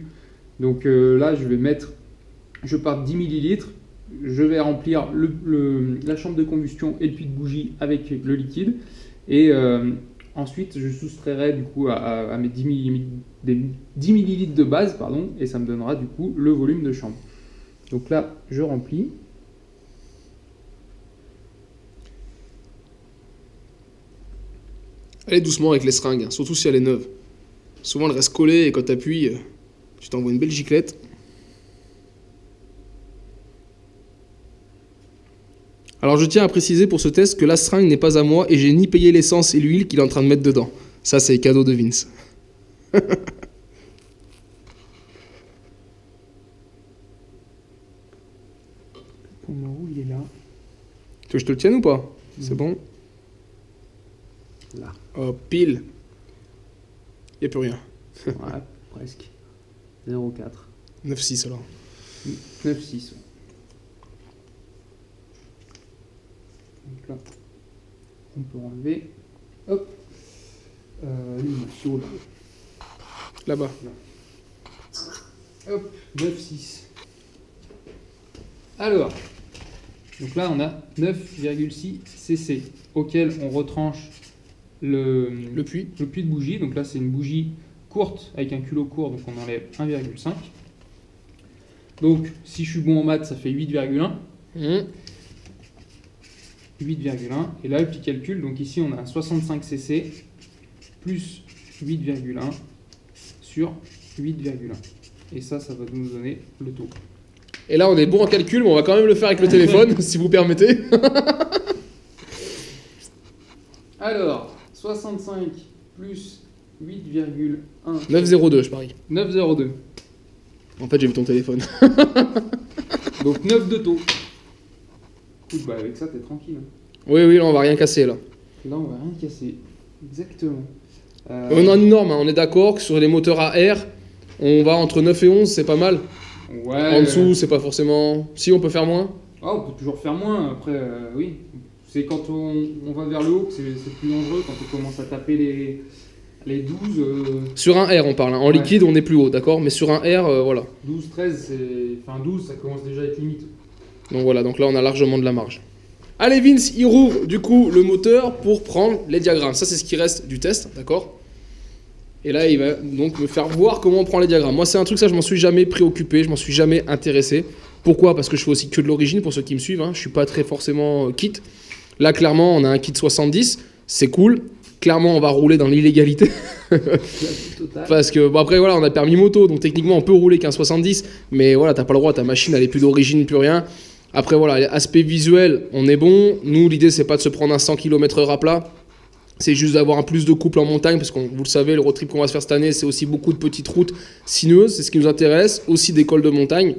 Donc là, je pars de 10 ml. Je vais remplir la chambre de combustion et le puits de bougie avec le liquide. Et ensuite, je soustrairai du coup à mes 10 ml de base, pardon, et ça me donnera du coup le volume de chambre. Donc là, je remplis. Allez doucement avec les seringues, hein, surtout si elle est neuve. Souvent, elle reste collée et quand tu appuies, tu t'envoies une belle giclette. Alors, je tiens à préciser pour ce test que la seringue n'est pas à moi et j'ai ni payé l'essence et l'huile qu'il est en train de mettre dedans. Ça, c'est cadeau de Vince. Pour me rouler, il est là. Tu veux que je te le tienne ou pas? C'est bon? Là. Oh, pile. Il n'y a plus rien. Ouais, presque. 0,4. 9,6 alors. 9,6. Donc là, on peut enlever. Hop. L'image, Là-bas. hop, 9,6. Alors, donc là, on a 9,6 cc auquel on retranche le puits. puits de bougie. Donc là, c'est une bougie courte avec un culot court, donc on enlève 1,5. Donc, si je suis bon en maths, ça fait 8,1. 8,1. Et là, le petit calcul, donc ici, on a 65 cc plus 8,1 sur 8,1. Et ça va nous donner le taux. Et là, on est bon en calcul, mais on va quand même le faire avec le téléphone, si vous permettez. Alors, 65 plus 8,1. 9,02, je parie. 9,02. En fait, j'ai vu ton téléphone. Donc 9 de taux. Écoute, bah avec ça, t'es tranquille. Oui, là, on va rien casser, là. Là, on va rien casser. Exactement. On a une norme, hein, on est d'accord que sur les moteurs à air, on va entre 9 et 11, c'est pas mal. Ouais. En dessous, c'est pas forcément... Si, on peut faire moins. Ah, on peut toujours faire moins. Après, oui. C'est quand on va vers le haut que c'est plus dangereux. Quand on commence à taper les 12... Sur un R, on parle. Hein. En Ouais. liquide, on est plus haut, d'accord? Mais sur un R, voilà. 12, 13, enfin 12, ça commence déjà à être limite. Donc voilà, donc là, on a largement de la marge. Allez, Vince, il rouvre du coup le moteur pour prendre les diagrammes. Ça, c'est ce qui reste du test, d'accord? Et là, il va donc me faire voir comment on prend les diagrammes. Moi, c'est un truc, ça, je m'en suis jamais préoccupé, je m'en suis jamais intéressé. Pourquoi? Parce que je fais aussi que de l'origine, pour ceux qui me suivent. Hein. Je suis pas très forcément kit. Là, clairement, on a un kit 70, c'est cool. Clairement, on va rouler dans l'illégalité. Parce que, bon, après, voilà, on a permis moto, donc techniquement, on peut rouler qu'un 70. Mais voilà, t'as pas le droit, ta machine, elle est plus d'origine, plus rien. Après voilà, aspect visuel, on est bon. Nous, l'idée c'est pas de se prendre un 100 km/h à plat. C'est juste d'avoir un plus de couple en montagne, parce que vous le savez, le road trip qu'on va se faire cette année, c'est aussi beaucoup de petites routes sinueuses, c'est ce qui nous intéresse, aussi des cols de montagne.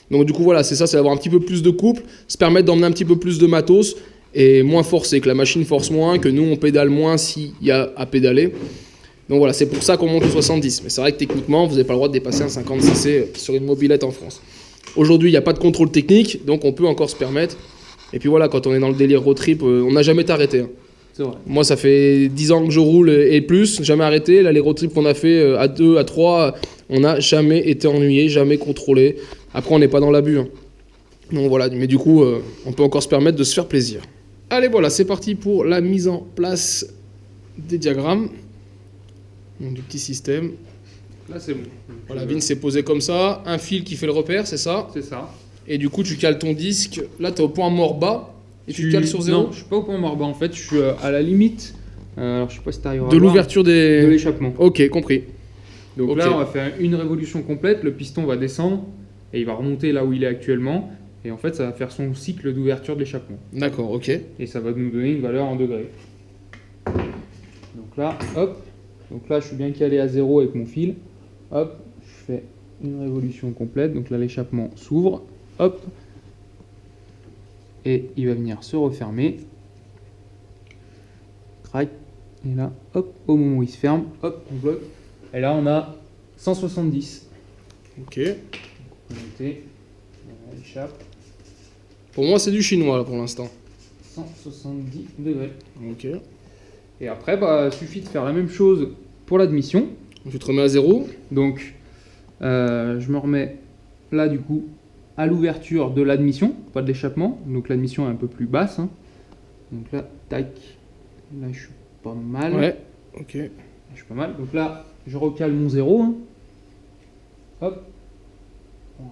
Donc du coup voilà, c'est ça, c'est d'avoir un petit peu plus de couple, se permettre d'emmener un petit peu plus de matos, et moins forcer, que la machine force moins, que nous on pédale moins s'il y a à pédaler. Donc voilà, c'est pour ça qu'on monte au 70. Mais c'est vrai que techniquement, vous n'avez pas le droit de dépasser un 50 cc sur une mobilette en France. Aujourd'hui, il n'y a pas de contrôle technique, donc on peut encore se permettre. Et puis voilà, quand on est dans le délire road trip, on n'a jamais arrêté. Hein. C'est vrai. Moi, ça fait 10 ans que je roule et plus, jamais arrêté. Là, les road trips qu'on a fait à 2, à 3, on n'a jamais été ennuyé, jamais contrôlé. Après, on n'est pas dans l'abus. Hein. Donc voilà, mais du coup, on peut encore se permettre de se faire plaisir. Allez, voilà, c'est parti pour la mise en place des diagrammes. Donc, du petit système. Là, c'est bon. Voilà, Vince s'est posé comme ça. Un fil qui fait le repère, c'est ça. C'est ça. Et du coup, tu cales ton disque. Là, tu es au point mort bas. Et tu cales sur 0. Non, je suis pas au point mort bas en fait. Je suis à la limite. Alors, je sais pas si t'arriveras à de voir, l'ouverture de des. l'échappement. Ok, compris. Donc Ok. là, on va faire une révolution complète. Le piston va descendre et il va remonter là où il est actuellement. Et en fait, ça va faire son cycle d'ouverture de l'échappement. D'accord, ok. Et ça va nous donner une valeur en degrés. Donc là, hop. Donc là, je suis bien calé à 0 avec mon fil. Hop, je fais une révolution complète. Donc là, l'échappement s'ouvre. Hop. Et il va venir se refermer. Crac. Et là, hop, au moment où il se ferme, hop, on bloque. Et là, on a 170. Ok. On va monter. On échappe. Pour moi, c'est du chinois là pour l'instant. 170 degrés. Ok. Et après, bah, suffit de faire la même chose pour l'admission. Donc, tu te remets à 0. Donc, je me remets là, du coup, à l'ouverture de l'admission, pas de l'échappement. Donc, l'admission est un peu plus basse. Hein. Donc là, tac. Là, je suis pas mal. Ouais. Ok. Je suis pas mal. Donc là, je recale mon 0. Hein. Hop.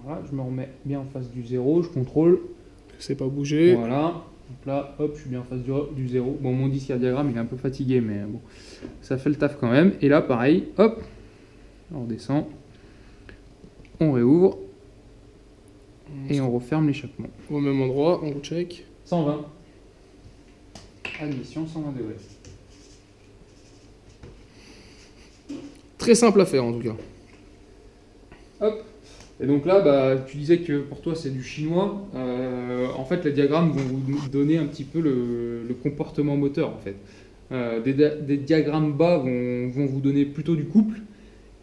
Voilà, je me remets bien en face du 0. Je contrôle. C'est pas bougé. Voilà. Donc là, hop, je suis bien en face du 0. Bon, mon disque diagramme, il est un peu fatigué, mais bon, ça fait le taf quand même. Et là, pareil, hop, on redescend, on réouvre et on referme l'échappement. Au même endroit, on recheck. 120. Admission, 120 degrés. Très simple à faire en tout cas. Hop. Et donc là, bah, tu disais que pour toi c'est du chinois. En fait, les diagrammes vont vous donner un petit peu le comportement moteur. En fait. Des diagrammes bas vont vous donner plutôt du couple.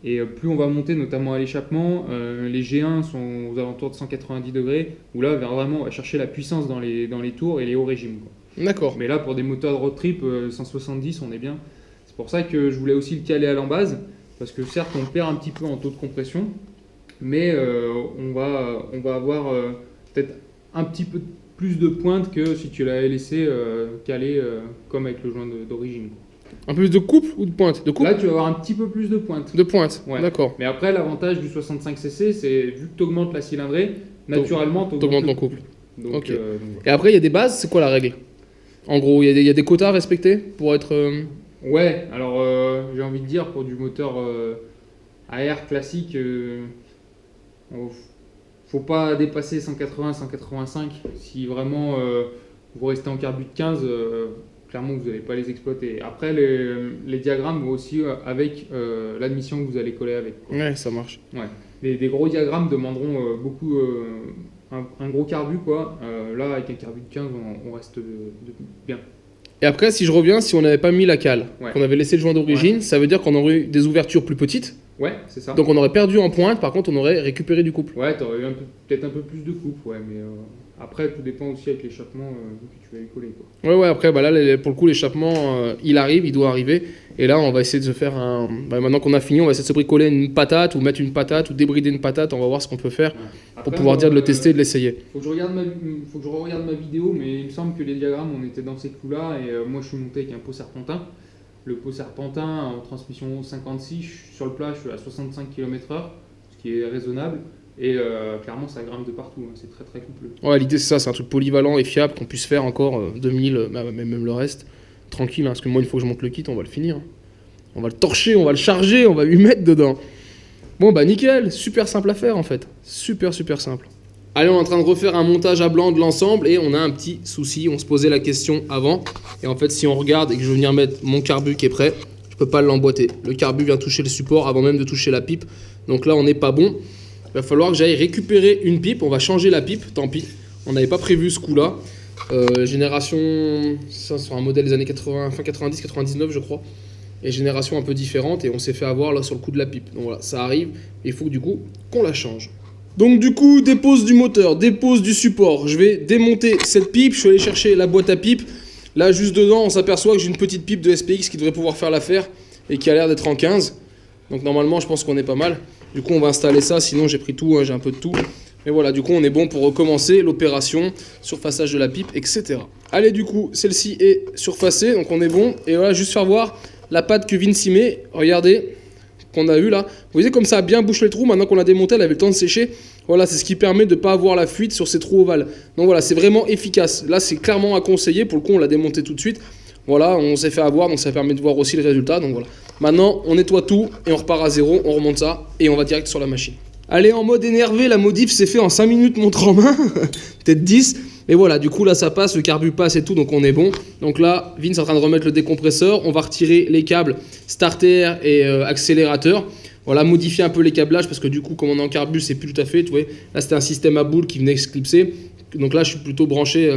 Et plus on va monter, notamment à l'échappement, les G1 sont aux alentours de 190 degrés, où là, vraiment, on va chercher la puissance dans les tours et les hauts régimes. Quoi. D'accord. Mais là, pour des moteurs de road trip, 170, on est bien. C'est pour ça que je voulais aussi le caler à l'embase, parce que certes, on perd un petit peu en taux de compression, mais on va avoir peut-être un petit peu plus de pointe que si tu l'avais laissé caler comme avec le joint d'origine. Un peu plus de couple ou de pointe? De couple. Là, tu vas avoir un petit peu plus de pointe. De pointe, Ouais. d'accord. Mais après, l'avantage du 65cc, c'est vu que tu augmentes la cylindrée, naturellement, tu T'augmentes ton couple. Donc, Ok. donc, Et après, il y a des bases, c'est quoi la règle? En gros, il y a des quotas à respecter pour être. ouais, alors j'ai envie de dire, pour du moteur AR classique, faut pas dépasser 180-185. Si vraiment vous restez en carbu de 15, clairement vous n'allez pas les exploiter. Après, les diagrammes vont aussi avec l'admission que vous allez coller avec. Quoi. Ouais, ça marche. Ouais. Des gros diagrammes demanderont beaucoup un gros carbu. Quoi. Là, avec un carbu de 15, on reste bien. Et après, si je reviens, si on n'avait pas mis la cale, Ouais. qu'on avait laissé le joint d'origine, ça veut dire qu'on aurait eu des ouvertures plus petites. Ouais, c'est ça. Donc on aurait perdu en pointe, par contre on aurait récupéré du couple. Ouais, t'aurais eu peut-être un peu plus de coupe, ouais, mais après, tout dépend aussi avec l'échappement que tu vas y coller. Quoi. Ouais, après, bah là, pour le coup, l'échappement, il arrive, il doit arriver. Et là, on va essayer de se faire un. Bah, maintenant qu'on a fini, on va essayer de se bricoler une patate, ou mettre une patate, ou débrider une patate. On va voir ce qu'on peut faire Après, pour pouvoir dire de le tester et de l'essayer. Faut que je regarde ma vidéo, mais il me semble que les diagrammes, on était dans ces clous-là, et moi je suis monté avec un pot serpentin. Le pot serpentin en transmission 56, sur le plat, je suis à 65 km/h, ce qui est raisonnable. Et clairement, ça grimpe de partout, hein, c'est très très coupleux. Ouais, l'idée c'est ça, c'est un truc polyvalent et fiable qu'on puisse faire encore 2000, même le reste, tranquille, hein, parce que moi, une fois que je monte le kit, on va le finir. Hein. On va le torcher, on va le charger, on va lui mettre dedans. Bon, bah nickel, super simple à faire en fait. Super simple. Allez, on est en train de refaire un montage à blanc de l'ensemble et on a un petit souci. On se posait la question avant. Et en fait, si on regarde et que je veux venir mettre mon carbu qui est prêt, je peux pas l'emboîter. Le carbu vient toucher le support avant même de toucher la pipe. Donc là, on n'est pas bon. Il va falloir que j'aille récupérer une pipe. On va changer la pipe, tant pis. On n'avait pas prévu ce coup-là. Génération, ça sur un modèle des années 80, fin 90, 99 je crois. Et génération un peu différente et on s'est fait avoir là sur le coup de la pipe. Donc voilà, ça arrive. Il faut que du coup qu'on la change. Donc du coup, dépose du moteur, dépose du support. Je vais démonter cette pipe. Je suis allé chercher la boîte à pipe. Là, juste dedans, on s'aperçoit que j'ai une petite pipe de SPX qui devrait pouvoir faire l'affaire et qui a l'air d'être en 15. Donc normalement, je pense qu'on est pas mal. Du coup, on va installer ça. Sinon, j'ai pris tout, hein, j'ai un peu de tout. Mais voilà, du coup, on est bon pour recommencer l'opération, surfaçage de la pipe, etc. Allez, du coup, celle-ci est surfacée, donc on est bon. Et voilà, juste faire voir la pâte que Vince y met. Regardez, qu'on a eu là. Vous voyez comme ça a bien bouché le trou. Maintenant qu'on l'a démonté, elle avait le temps de sécher. Voilà, c'est ce qui permet de ne pas avoir la fuite sur ces trous ovales. Donc voilà, c'est vraiment efficace. Là, c'est clairement à conseiller. Pour le coup, on l'a démonté tout de suite. Voilà, on s'est fait avoir, donc ça permet de voir aussi le résultat. Donc voilà. Maintenant, on nettoie tout et on repart à zéro. On remonte ça et on va direct sur la machine. Allez, en mode énervé, la modif s'est fait en 5 minutes montre en main. Peut-être 10. Mais voilà, du coup là ça passe, le carbu passe et tout, donc on est bon. Donc là, Vince est en train de remettre le décompresseur. On va retirer les câbles starter et accélérateur. Voilà, modifier un peu les câblages parce que du coup, comme on est en carbu, c'est plus tout à fait. Tu vois, là c'était un système à boule qui venait se clipser. Donc là, je suis plutôt branché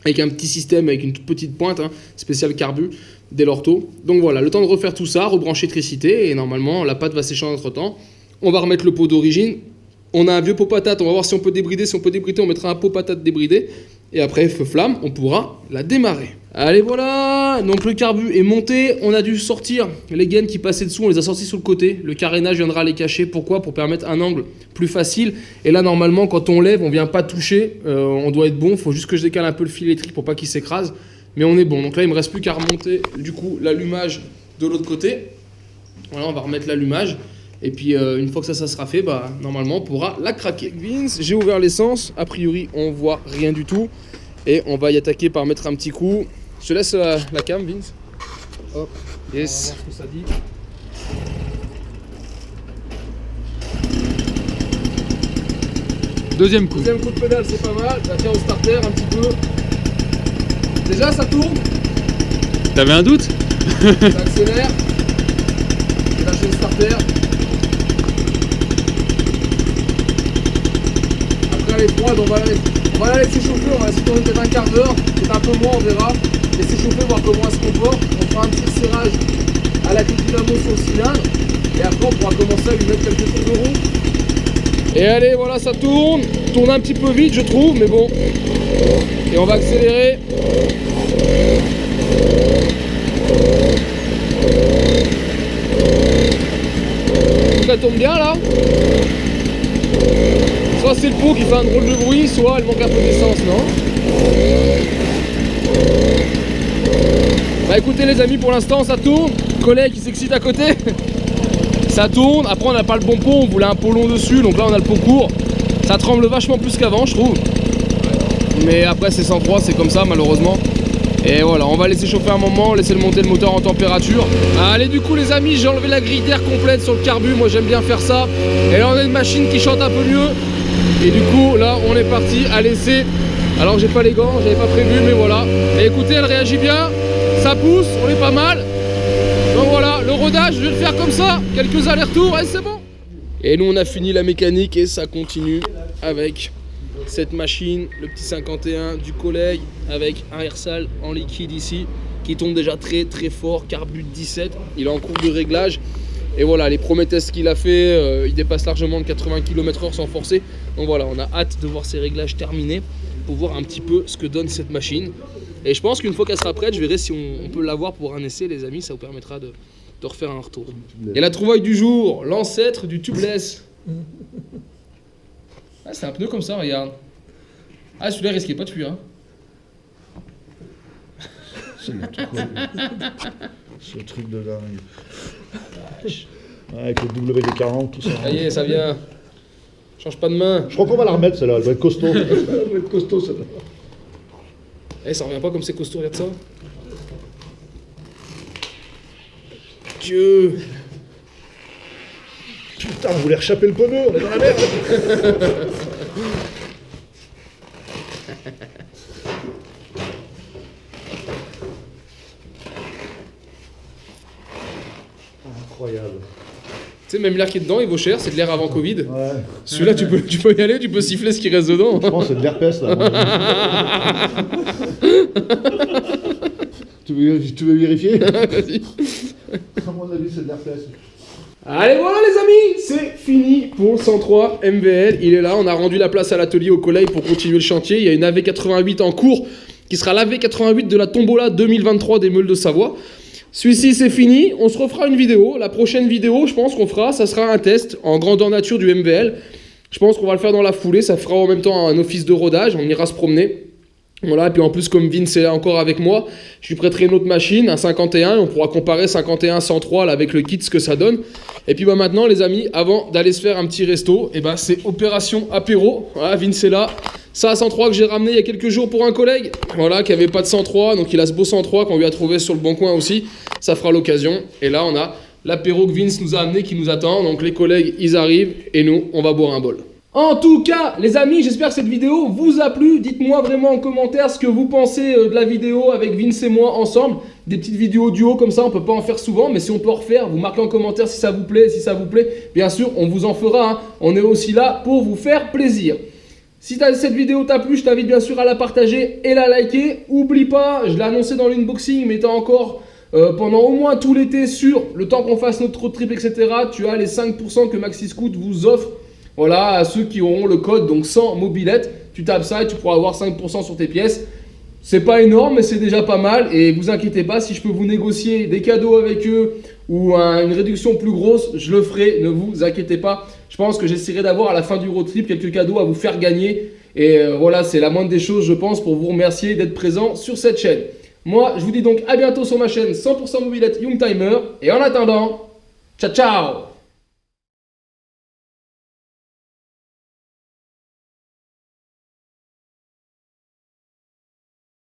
avec un petit système, avec une toute petite pointe, hein, spécial carbu, dès l'ortho. Donc voilà, le temps de refaire tout ça, rebrancher l'électricité et normalement la pâte va sécher entre temps. On va remettre le pot d'origine. On a un vieux pot patate, on va voir si on peut débrider. Si on peut débrider, on mettra un pot patate débridé. Et après, feu flamme, on pourra la démarrer. Allez, voilà. Donc le carbu est monté. On a dû sortir les gaines qui passaient dessous. On les a sortis sur le côté. Le carénage viendra les cacher. Pourquoi? Pour permettre un angle plus facile. Et là, normalement, quand on lève, on vient pas toucher. On doit être bon. Il faut juste que je décale un peu le fil électrique pour pas qu'il s'écrase. Mais on est bon. Donc là, il me reste plus qu'à remonter, du coup, l'allumage de l'autre côté. Voilà, on va remettre l'allumage. Et puis une fois que ça sera fait, bah, normalement on pourra la craquer. Vince, j'ai ouvert l'essence, a priori on voit rien du tout. Et on va y attaquer par mettre un petit coup. Je te laisse la cam, Vince. Hop, yes. On va voir ce que ça dit. Deuxième coup. Deuxième coup de pédale, c'est pas mal. Ça tient au starter un petit peu. Déjà ça tourne. T'avais un doute? Ça accélère. J'ai lâché le starter. Elle est froide, on va la laisser chauffer, on va laisser tourner peut-être un quart d'heure, peut-être un peu moins, on verra. Laisser chauffer, voir comment elle se comporte. On fera un petit serrage à la clé dynamo sur le cylindre. Et après, on pourra commencer à lui mettre quelques tours de roue. Et allez, voilà, ça tourne. Tourne un petit peu vite, je trouve, mais bon. Et on va accélérer. Ça tourne bien là. Soit c'est le pot qui fait un drôle de bruit, soit elle manque un peu d'essence, non? Bah écoutez les amis, pour l'instant ça tourne. Le collègue qui s'excite à côté. Ça tourne, après on n'a pas le bon pot, on voulait un pot long dessus, donc là on a le pot court. Ça tremble vachement plus qu'avant je trouve. Mais après c'est 103, c'est comme ça malheureusement. Et voilà, on va laisser chauffer un moment, laisser monter le moteur en température. Allez, du coup les amis, j'ai enlevé la grille d'air complète sur le carbu, moi j'aime bien faire ça. Et là on a une machine qui chante un peu mieux. Et du coup là on est parti à laisser. Alors j'ai pas les gants, j'avais pas prévu, mais voilà. Et écoutez, elle réagit bien, ça pousse, on est pas mal. Donc voilà, le rodage, je vais le faire comme ça, quelques allers-retours et c'est bon. Et nous on a fini la mécanique et ça continue avec cette machine, le petit 51 du collègue avec un air-sale en liquide ici qui tombe déjà très très fort, carbu 17, il est en cours de réglage. Et voilà, les premiers tests qu'il a fait, il dépasse largement de 80 km/h sans forcer. Donc voilà, on a hâte de voir ces réglages terminés pour voir un petit peu ce que donne cette machine. Et je pense qu'une fois qu'elle sera prête, je verrai si on peut l'avoir pour un essai, les amis. Ça vous permettra de refaire un retour. Et la trouvaille du jour, l'ancêtre du tubeless. Ah, c'est un pneu comme ça, regarde. Ah, celui-là, il risquait pas de fuir. Hein. C'est le truc de là. Ouais, avec le WD-40, tout ça. Ça y est, ça vient. Change pas de main. Je crois qu'on va la remettre celle-là, elle va être costaud. Elle va être costaud celle-là. Eh, ça revient pas comme c'est costaud, regarde ça. Dieu. Putain, on voulait réchapper le pneu, on est dans la merde. même l'air qui est dedans, il vaut cher, c'est de l'air avant Covid. Ouais. Celui-là, tu peux y aller, tu peux siffler ce qui reste dedans. Je pense que c'est de l'herpès là. Tu veux vérifier? Vas-y. À mon avis, c'est de l'herpès. Allez, voilà les amis, c'est fini pour le 103 MVL. Il est là, on a rendu la place à l'atelier au collège pour continuer le chantier. Il y a une AV88 en cours qui sera l'AV88 de la Tombola 2023 des Meules de Savoie. Celui-ci, c'est fini. On se refera une vidéo. La prochaine vidéo, je pense qu'on fera, ça sera un test en grandeur nature du MVL. Je pense qu'on va le faire dans la foulée. Ça fera en même temps un office de rodage. On ira se promener. Voilà, et puis en plus, comme Vince est encore avec moi, je lui prêterai une autre machine, un 51, et on pourra comparer 51 103 là, avec le kit, ce que ça donne. Et puis bah, maintenant, les amis, avant d'aller se faire un petit resto, et bah, c'est opération apéro. Voilà, Vince est là. Ça, à 103 que j'ai ramené il y a quelques jours pour un collègue, voilà, qui avait pas de 103, donc il a ce beau 103 qu'on lui a trouvé sur le bon coin aussi. Ça fera l'occasion. Et là, on a l'apéro que Vince nous a amené qui nous attend. Donc les collègues, ils arrivent, et nous, on va boire un bol. En tout cas, les amis, j'espère que cette vidéo vous a plu. Dites-moi vraiment en commentaire ce que vous pensez de la vidéo avec Vince et moi ensemble. Des petites vidéos duo comme ça, on peut pas en faire souvent, mais si on peut en refaire, vous marquez en commentaire si ça vous plaît. Si ça vous plaît, bien sûr, on vous en fera. Hein. On est aussi là pour vous faire plaisir. Si cette vidéo t'a plu, je t'invite bien sûr à la partager et la liker. Oublie pas, je l'ai annoncé dans l'unboxing, mais t'as encore pendant au moins tout l'été sur le temps qu'on fasse notre road trip, etc. Tu as les 5% que Maxi Scoot vous offre. Voilà, à ceux qui auront le code, donc sans mobilette, tu tapes ça et tu pourras avoir 5% sur tes pièces. C'est pas énorme, mais c'est déjà pas mal. Et vous inquiétez pas, si je peux vous négocier des cadeaux avec eux ou une réduction plus grosse, je le ferai, ne vous inquiétez pas. Je pense que j'essaierai d'avoir à la fin du road trip quelques cadeaux à vous faire gagner. Et voilà, c'est la moindre des choses, je pense, pour vous remercier d'être présent sur cette chaîne. Moi, je vous dis donc à bientôt sur ma chaîne 100% mobilette Youngtimer. Et en attendant, ciao ciao!